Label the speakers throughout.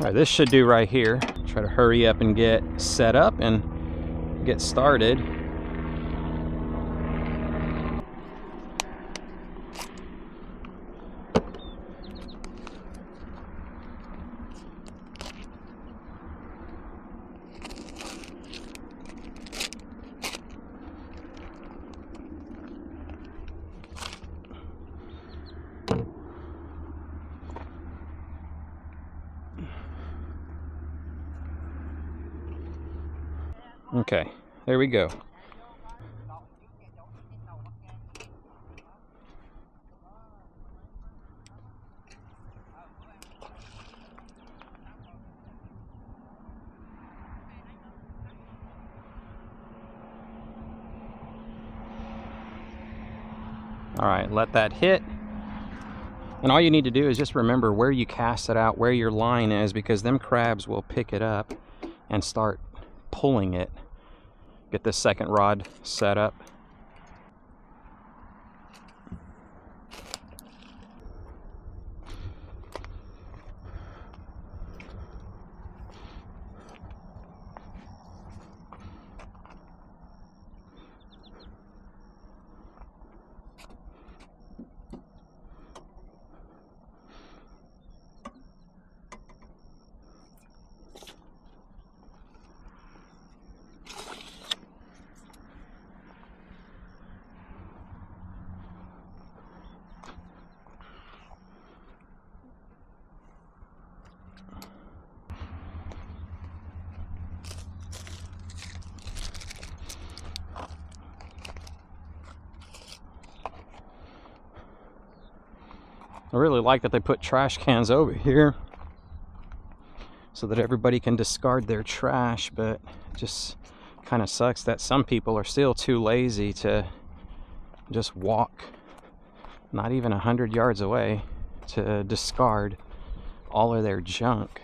Speaker 1: All right, this should do right here. Try to hurry up and get set up and get started. Okay, there we go. All right, let that hit. And all you need to do is just remember where you cast it out, where your line is, because them crabs will pick it up and start pulling it. Get this second rod set up. I really like that they put trash cans over here so that everybody can discard their trash, but it just kind of sucks that some people are still too lazy to just walk not even 100 yards away to discard all of their junk.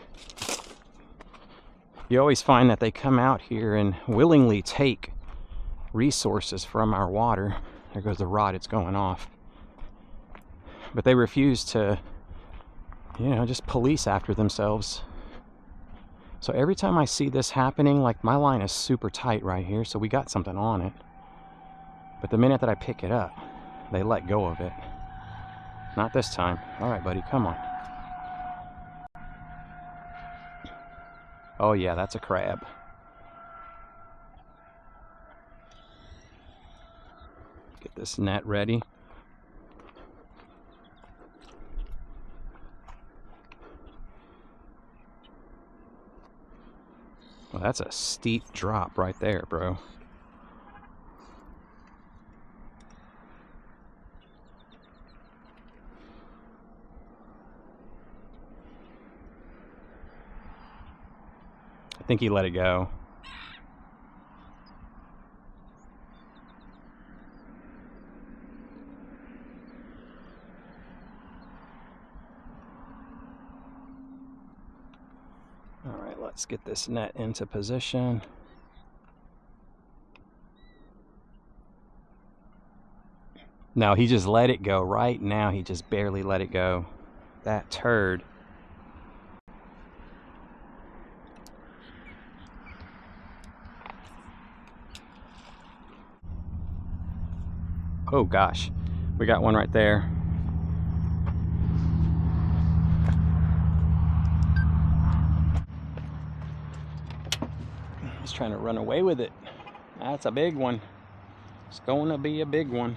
Speaker 1: You always find that they come out here and willingly take resources from our water. There goes the rod, it's going off. But they refuse to, you know, just police after themselves. So every time I see this happening, like my line is super tight right here, so we got something on it. But the minute that I pick it up, they let go of it. Not this time. All right, buddy, come on. Oh yeah, that's a crab. Get this net ready. Well, that's a steep drop right there, bro. I think he let it go. All right, let's get this net into position. No, he just let it go. Right now, he just barely let it go. That turd. Oh gosh, we got one right there. He's trying to run away with it. That's a big one. It's going to be a big one.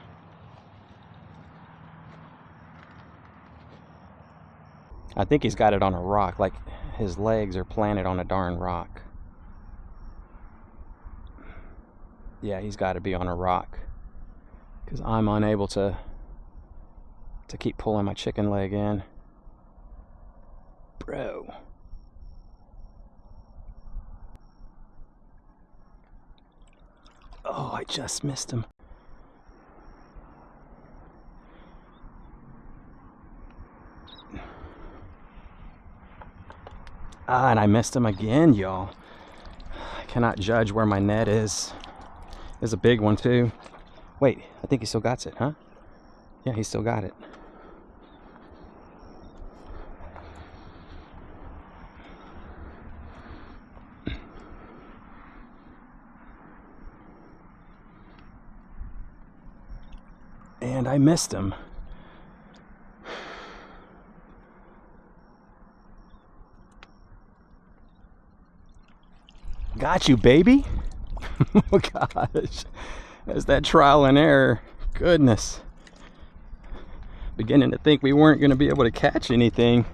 Speaker 1: I think he's got it on a rock, like his legs are planted on a darn rock. Yeah, he's got to be on a rock, because I'm unable to keep pulling my chicken leg in. Bro. Oh, I just missed him. Ah, and I missed him again, y'all. I cannot judge where my net is. There's a big one too. Wait, I think he still got it, huh? Yeah, he still got it. and I missed him. Got you, baby. Oh gosh, that's that trial and error. Goodness, beginning to think we weren't going to be able to catch anything.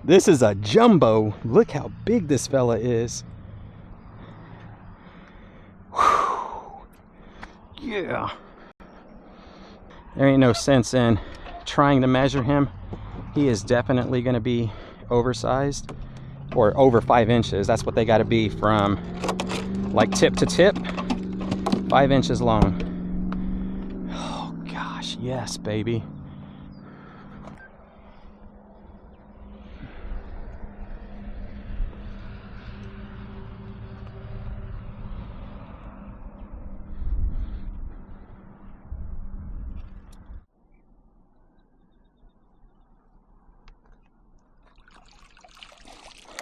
Speaker 1: This is a jumbo. Look how big this fella is. Whew. Yeah, there ain't no sense in trying to measure him. He is definitely going to be oversized, or over 5 inches. That's what they got to be from like tip to tip. 5 inches long. Oh gosh, yes, baby.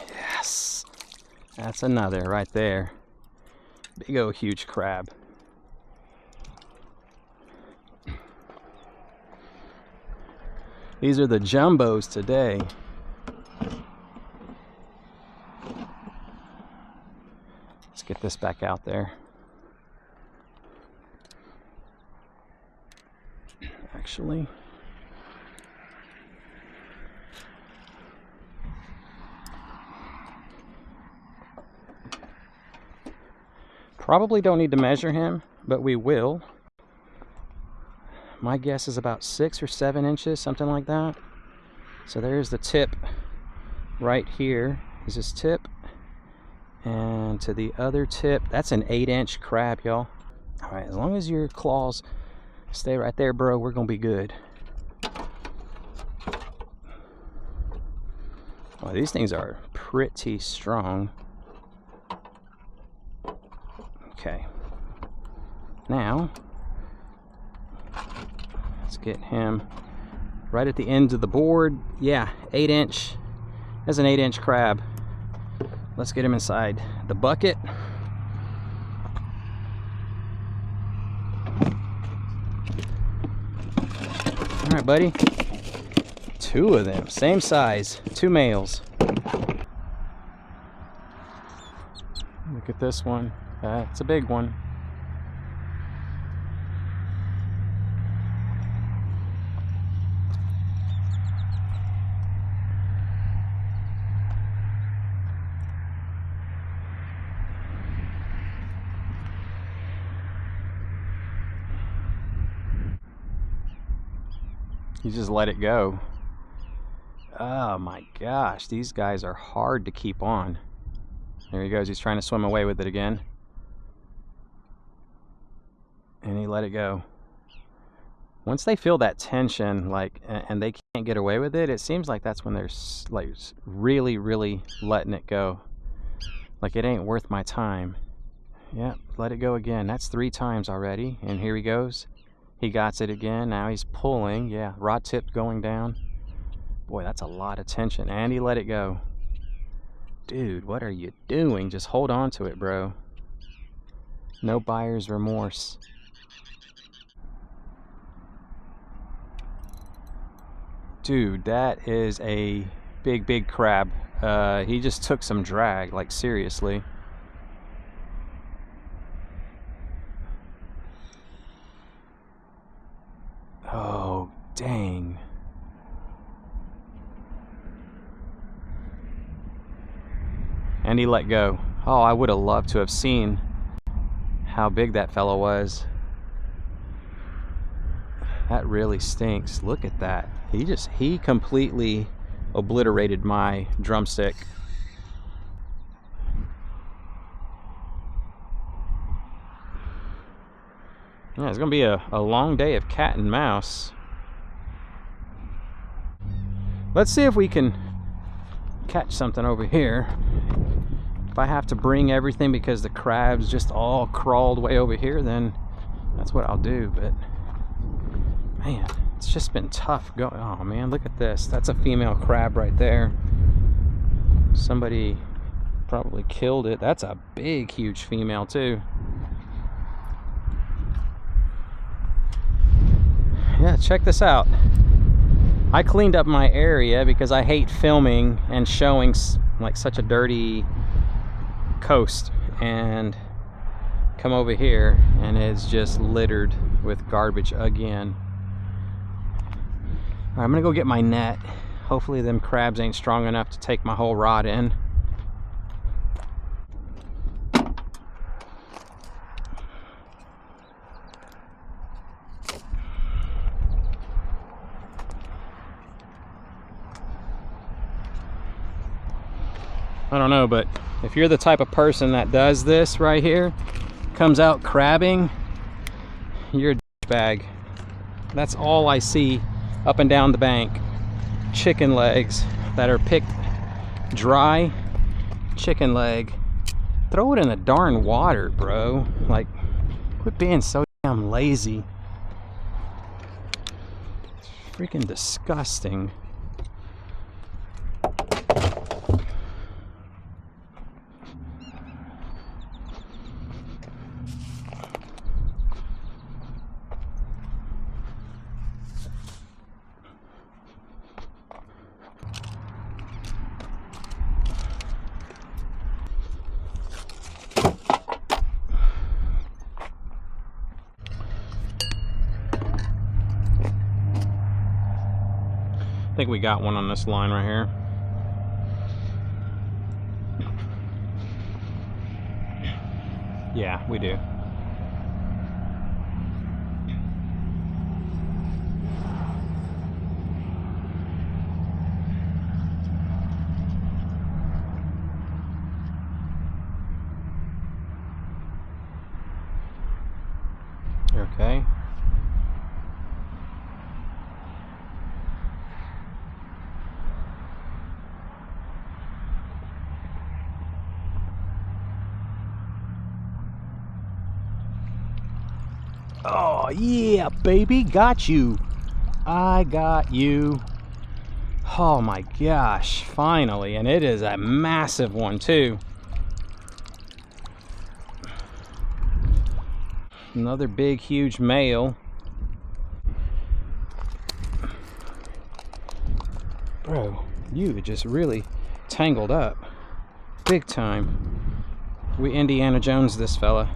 Speaker 1: Yes, that's another right there. Big old huge crab. These are the jumbos today. Let's get this back out there. Actually, probably don't need to measure him, but we will. My guess is about 6 or 7 inches, something like that. So there's the tip right here is his tip. And to the other tip, that's an 8-inch crab, y'all. All right, as long as your claws stay right there, bro, we're gonna be good. Oh, these things are pretty strong. Okay. Now, let's get him right at the end of the board. Yeah, 8-inch. That's an 8-inch crab. Let's get him inside the bucket. All right, buddy. 2 of them, same size, 2 males. Look at this one. It's a big one. You just let it go. Oh my gosh, these guys are hard to keep on. There he goes, he's trying to swim away with it again. And he let it go. Once they feel that tension, like, and they can't get away with it, it seems like that's when they're like really, really letting it go. Like, it ain't worth my time. Yep, let it go again. That's 3 times already. And here he goes. He got it again. Now he's pulling. Yeah, rod tip going down. Boy, that's a lot of tension. And he let it go. Dude, what are you doing? Just hold on to it, bro. No buyer's remorse. Dude, that is a big, big crab. He just took some drag, like seriously. Oh, dang. And he let go. Oh, I would have loved to have seen how big that fellow was. That really stinks. Look at that. He completely obliterated my drumstick. Yeah, it's gonna be a long day of cat and mouse. Let's see if we can catch something over here. If I have to bring everything because the crabs just all crawled way over here, then that's what I'll do. But man, it's just been tough going. Oh man, look at this. That's a female crab right there. Somebody probably killed it. That's a big, huge female too. Yeah, check this out. I cleaned up my area because I hate filming and showing like such a dirty coast, and come over here and it's just littered with garbage again. All right, I'm gonna go get my net. Hopefully them crabs ain't strong enough to take my whole rod in. I don't know, but if you're the type of person that does this right here, comes out crabbing, you're a douchebag. That's all I see up and down the bank. Chicken legs that are picked dry. Chicken leg. Throw it in the darn water, bro. Like, quit being so damn lazy. It's freaking disgusting. I think we got one on this line right here. Yeah, we do. Okay. Oh yeah, baby, got you. I got you. Oh my gosh, finally, and it is a massive one too. Another big, huge male. Bro, you just really tangled up. Big time. We Indiana Jones this fella.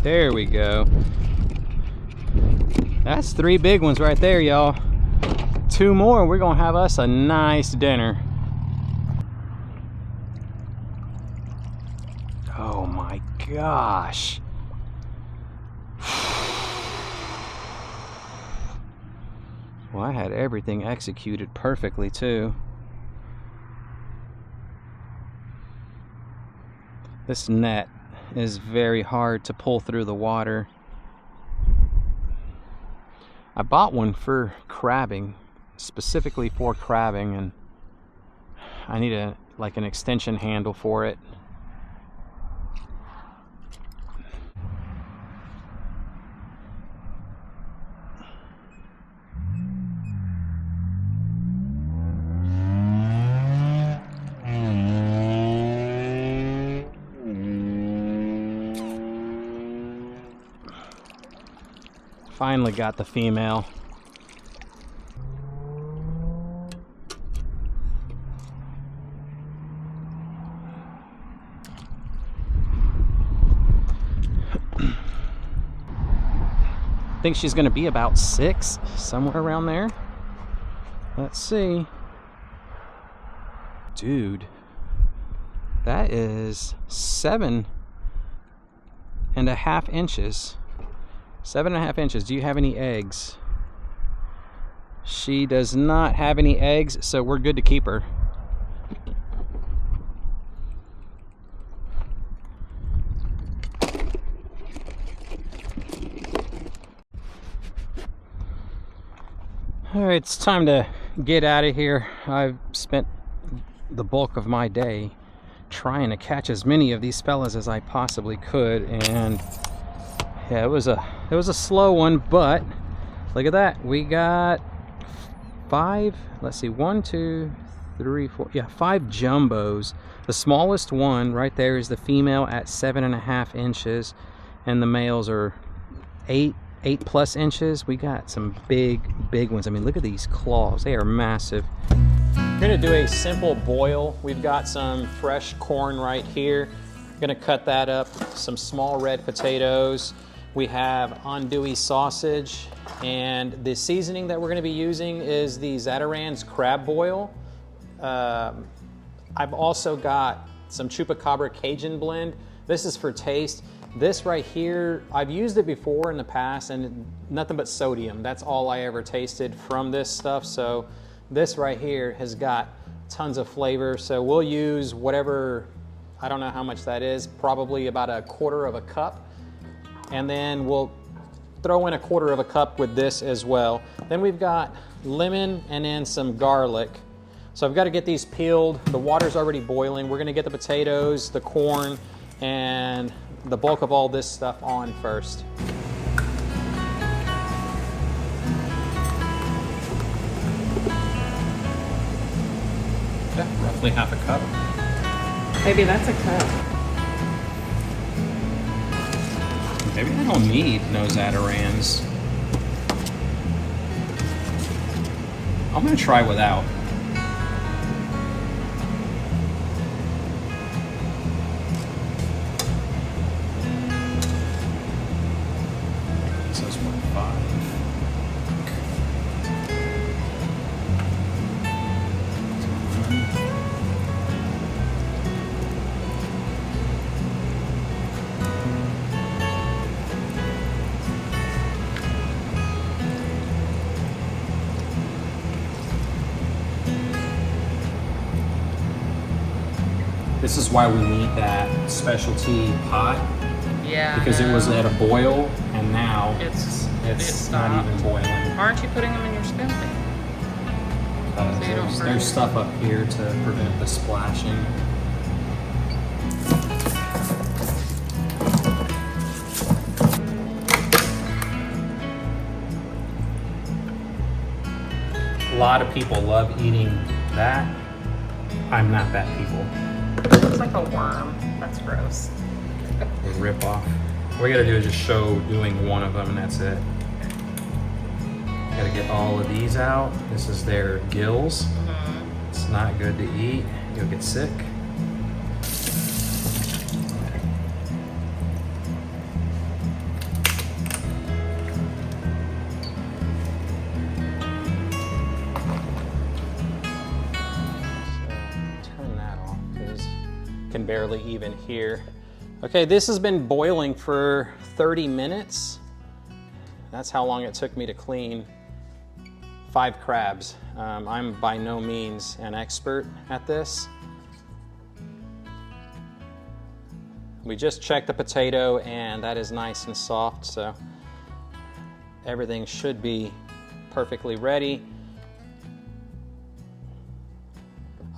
Speaker 1: There we go. That's 3 big ones right there, y'all. 2 more, we're gonna have us a nice dinner. Oh my gosh. Well, I had everything executed perfectly too. This net is very hard to pull through the water. I bought one for crabbing, specifically for crabbing, and I need like an extension handle for it. Finally got the female. I think she's gonna be about 6, somewhere around there. Let's see. Dude, that is 7.5 inches. 7.5 inches. Do you have any eggs? She does not have any eggs, so we're good to keep her. All right, it's time to get out of here. I've spent the bulk of my day trying to catch as many of these fellas as I possibly could, and yeah, it was a slow one, but look at that. We got 5, let's see, 1, 2, 3, 4, yeah, 5 jumbos. The smallest one right there is the female at 7.5 inches, and the males are 8+ inches. We got some big ones. I mean, look at these claws, they are massive. We're gonna do a simple boil. We've got some fresh corn right here. I'm gonna cut that up, some small red potatoes. We have andouille sausage, and the seasoning that we're gonna be using is the Zatarain's crab boil. I've also got some Chupacabra Cajun blend. This is for taste. This right here, I've used it before in the past and nothing but sodium. That's all I ever tasted from this stuff. So this right here has got tons of flavor. So we'll use whatever, I don't know how much that is, probably about 1/4 cup. And then we'll throw in 1/4 cup with this as well. Then we've got lemon and then some garlic. So I've got to get these peeled. The water's already boiling. We're gonna get the potatoes, the corn, and the bulk of all this stuff on first. Yeah, roughly 1/2 cup.
Speaker 2: Maybe that's a cup.
Speaker 1: Maybe I don't need no Zatarain's. I'm gonna try without. Says 1.5. This is why we need that specialty pot.
Speaker 2: Yeah.
Speaker 1: Because it was at a boil, and now
Speaker 2: It's
Speaker 1: not even boiling.
Speaker 2: Aren't you putting them in your skillet? So you don't burn
Speaker 1: There's
Speaker 2: it.
Speaker 1: stuff up here to prevent the splashing. A lot of people love eating that. I'm not that people.
Speaker 2: It's like a worm. That's gross.
Speaker 1: A rip off. What we gotta do is just show doing one of them, and that's it. Gotta get all of these out. This is their gills. It's not good to eat. You'll get sick. Turn that off because I can barely even hear. Okay, this has been boiling for 30 minutes. That's how long it took me to clean 5 crabs. I'm by no means an expert at this. We just checked the potato and that is nice and soft, so everything should be perfectly ready.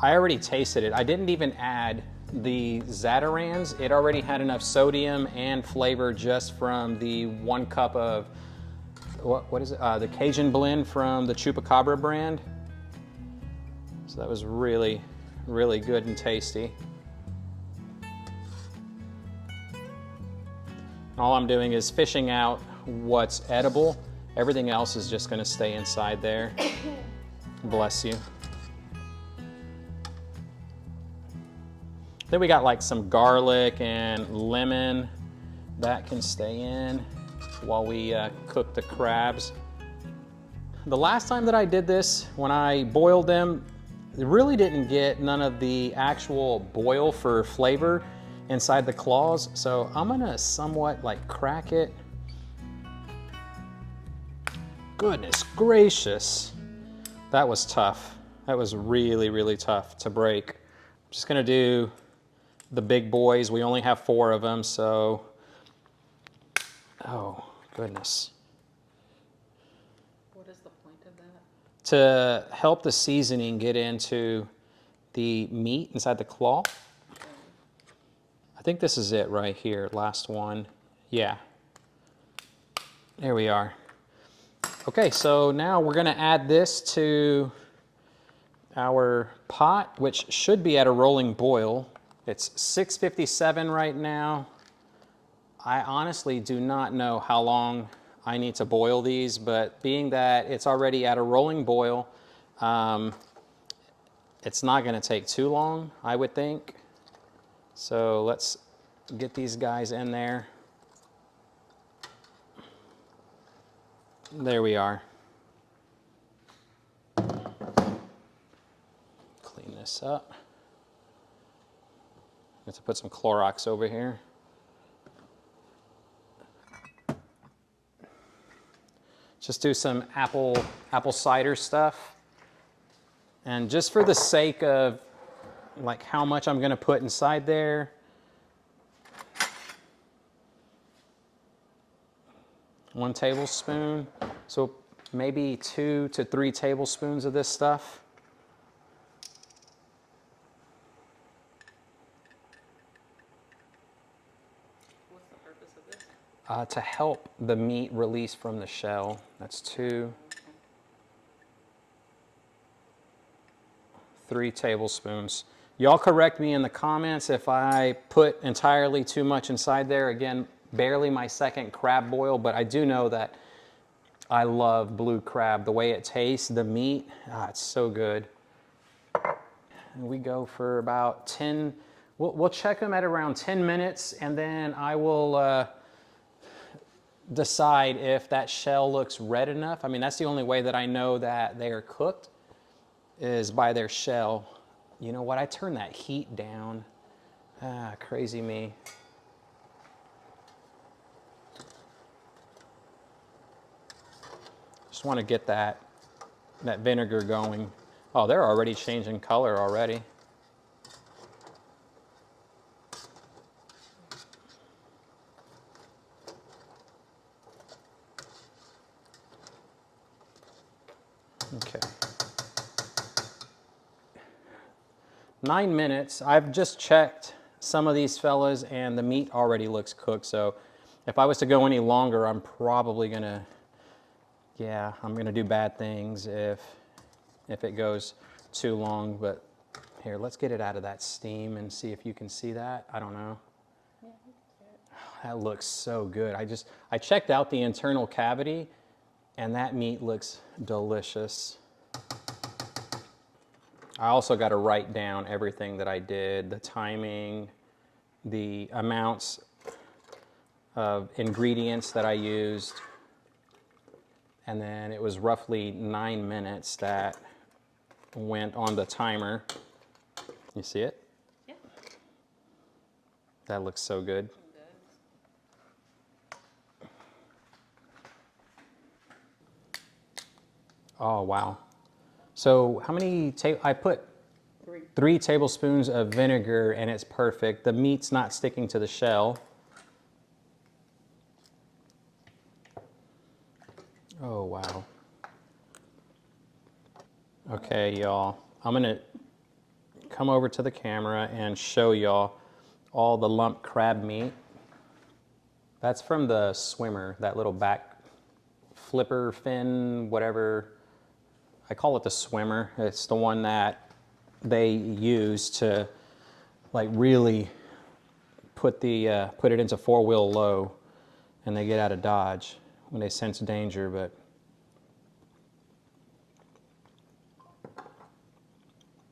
Speaker 1: I already tasted it. I didn't even add the Zatarain's. It already had enough sodium and flavor just from the 1 cup of what is it? The Cajun blend from the Chupacabra brand. So that was really, really good and tasty. All I'm doing is fishing out what's edible. Everything else is just going to stay inside there. Bless you. Then we got like some garlic and lemon that can stay in while we cook the crabs. The last time that I did this, when I boiled them, it really didn't get none of the actual boil for flavor inside the claws. So I'm gonna somewhat like crack it. Goodness gracious. That was tough. That was really, really tough to break. I'm just gonna do the big boys. We only have 4 of them, so, oh goodness.
Speaker 2: What is the point of that?
Speaker 1: To help the seasoning get into the meat inside the claw. I think this is it right here, last one. Yeah. There we are. Okay, so now we're gonna add this to our pot, which should be at a rolling boil. It's 657 right now. I honestly do not know how long I need to boil these, but being that it's already at a rolling boil, it's not gonna take too long, I would think. So let's get these guys in there. There we are. Clean this up. Have to put some Clorox over here. Just do some apple cider stuff. And just for the sake of like how much I'm gonna put inside there, 1 tablespoon. So maybe 2 to 3 tablespoons of this stuff.
Speaker 2: What's the purpose of this?
Speaker 1: To help the meat release from the shell. That's 2. 3 tablespoons. Y'all correct me in the comments if I put entirely too much inside there. Again, barely my second crab boil, but I do know that I love blue crab. The way it tastes, the meat, it's so good. And we go for about 10, we'll check them at around 10 minutes, and then I will decide if that shell looks red enough. I mean, that's the only way that I know that they are cooked, is by their shell. You know what, I turned that heat down. Crazy me. Just want to get that vinegar going. Oh, they're already changing color already. Okay. 9 minutes. I've just checked some of these fellas and the meat already looks cooked. So if I was to go any longer, I'm probably gonna, I'm gonna do bad things if it goes too long. But here, let's get it out of that steam and see if you can see that. I don't know.
Speaker 2: Yeah, you can see it.
Speaker 1: That looks so good. I checked out the internal cavity and that meat looks delicious. I also got to write down everything that I did, the timing, the amounts of ingredients that I used, and then it was roughly 9 minutes that went on the timer. You see it?
Speaker 2: Yeah.
Speaker 1: That looks so good.
Speaker 2: It does.
Speaker 1: Oh, wow. So how many, I put 3 tablespoons of vinegar and it's perfect. The meat's not sticking to the shell. Oh, wow. Okay, y'all. I'm gonna come over to the camera and show y'all all the lump crab meat. That's from the swimmer, that little back flipper fin, whatever. I call it the swimmer. It's the one that they use to like really put it into 4-wheel low, and they get out of Dodge when they sense danger. But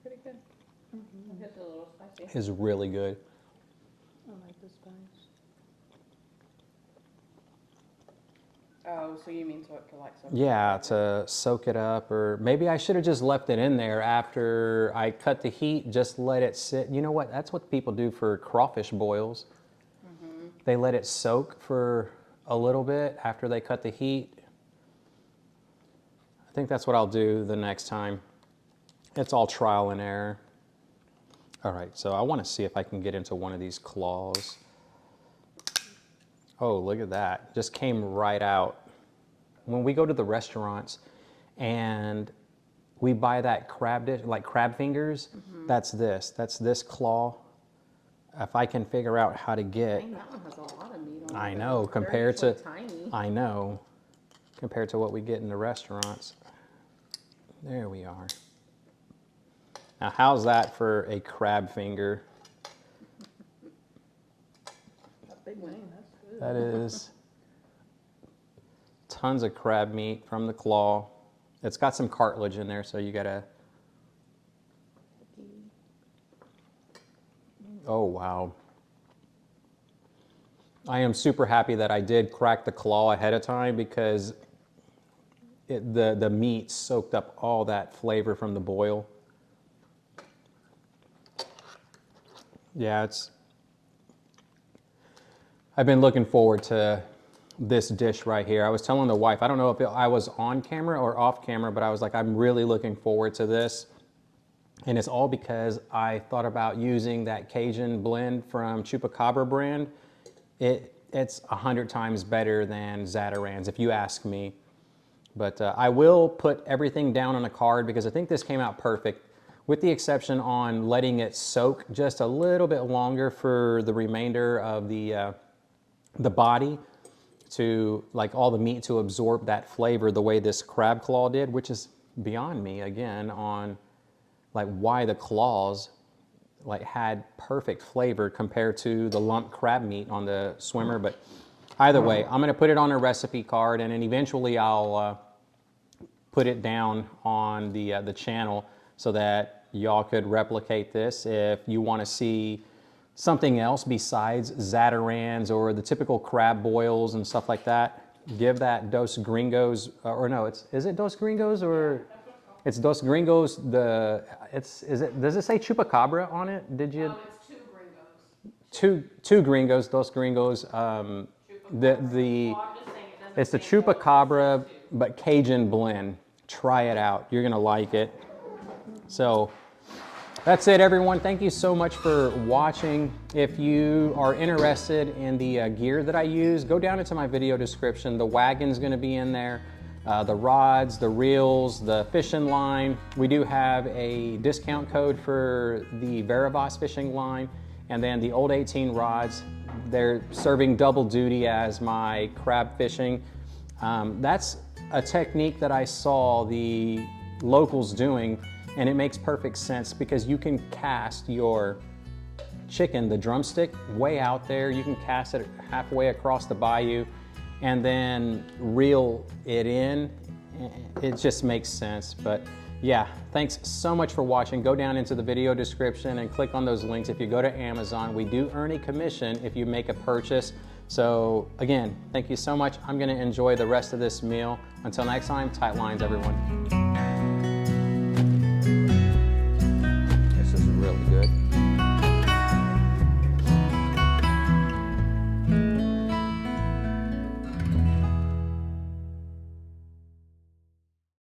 Speaker 2: Pretty good. It's a little spicy.
Speaker 1: it's really good.
Speaker 2: I like the spice. Oh, so you mean so it could like soak?
Speaker 1: Yeah, to soak it up, or maybe I should have just left it in there after I cut the heat, just let it sit. You know what? That's what people do for crawfish boils. They let it soak for a little bit after they cut the heat. I think that's what I'll do the next time. It's all trial and error. All right, so I want to see if I can get into one of these claws. Oh, look at that. Just came right out. When we go to the restaurants and we buy that crab dish, like crab fingers, that's this claw. If I can figure out how to get,
Speaker 2: Dang, that one has a lot of meat on it.
Speaker 1: I know,
Speaker 2: They're
Speaker 1: compared to,
Speaker 2: usually tiny.
Speaker 1: I know. compared to what we get in the restaurants. There we are. Now, how's that for a crab finger?
Speaker 2: A big one, that's good.
Speaker 1: That is tons of crab meat from the claw. It's got some cartilage in there, so you gotta. Oh, wow. I am super happy that I did crack the claw ahead of time because the meat soaked up all that flavor from the boil. Yeah, I've been looking forward to this dish right here. I was telling the wife, I don't know if I was on camera or off camera, but I was like, I'm really looking forward to this. And it's all because I thought about using that Cajun blend from Chupacabra brand. It's 100 times better than Zatarain's, if you ask me. But I will put everything down on a card because I think this came out perfect, with the exception on letting it soak just a little bit longer for the remainder of the body, to like all the meat to absorb that flavor the way this crab claw did, which is beyond me again on like why the claws like had perfect flavor compared to the lump crab meat on the swimmer. But either way, I'm going to put it on a recipe card, and then eventually I'll put it down on the channel so that y'all could replicate this if you want to see something else besides Zatarain's or the typical crab boils and stuff like that. Give that Dos Gringos, or no, is it Dos Gringos or it's Dos Gringos? Does it say Chupacabra on it? Did you?
Speaker 2: It's two gringos.
Speaker 1: Two Gringos, Dos Gringos. It's the Chupacabra but Cajun blend. Try it out. You're gonna like it. So that's it, everyone. Thank you so much for watching. If you are interested in the gear that I use, go down into my video description. The wagon's gonna be in there. The rods, the reels, the fishing line. We do have a discount code for the Varivas fishing line, and then the old 18 rods. They're serving double duty as my crab fishing. That's a technique that I saw the locals doing, and it makes perfect sense because you can cast your chicken, the drumstick, way out there. You can cast it halfway across the bayou and then reel it in. It just makes sense. But yeah, thanks so much for watching. Go down into the video description and click on those links. If you go to Amazon, we do earn a commission if you make a purchase. So again, thank you so much. I'm gonna enjoy the rest of this meal. Until next time, tight lines, everyone.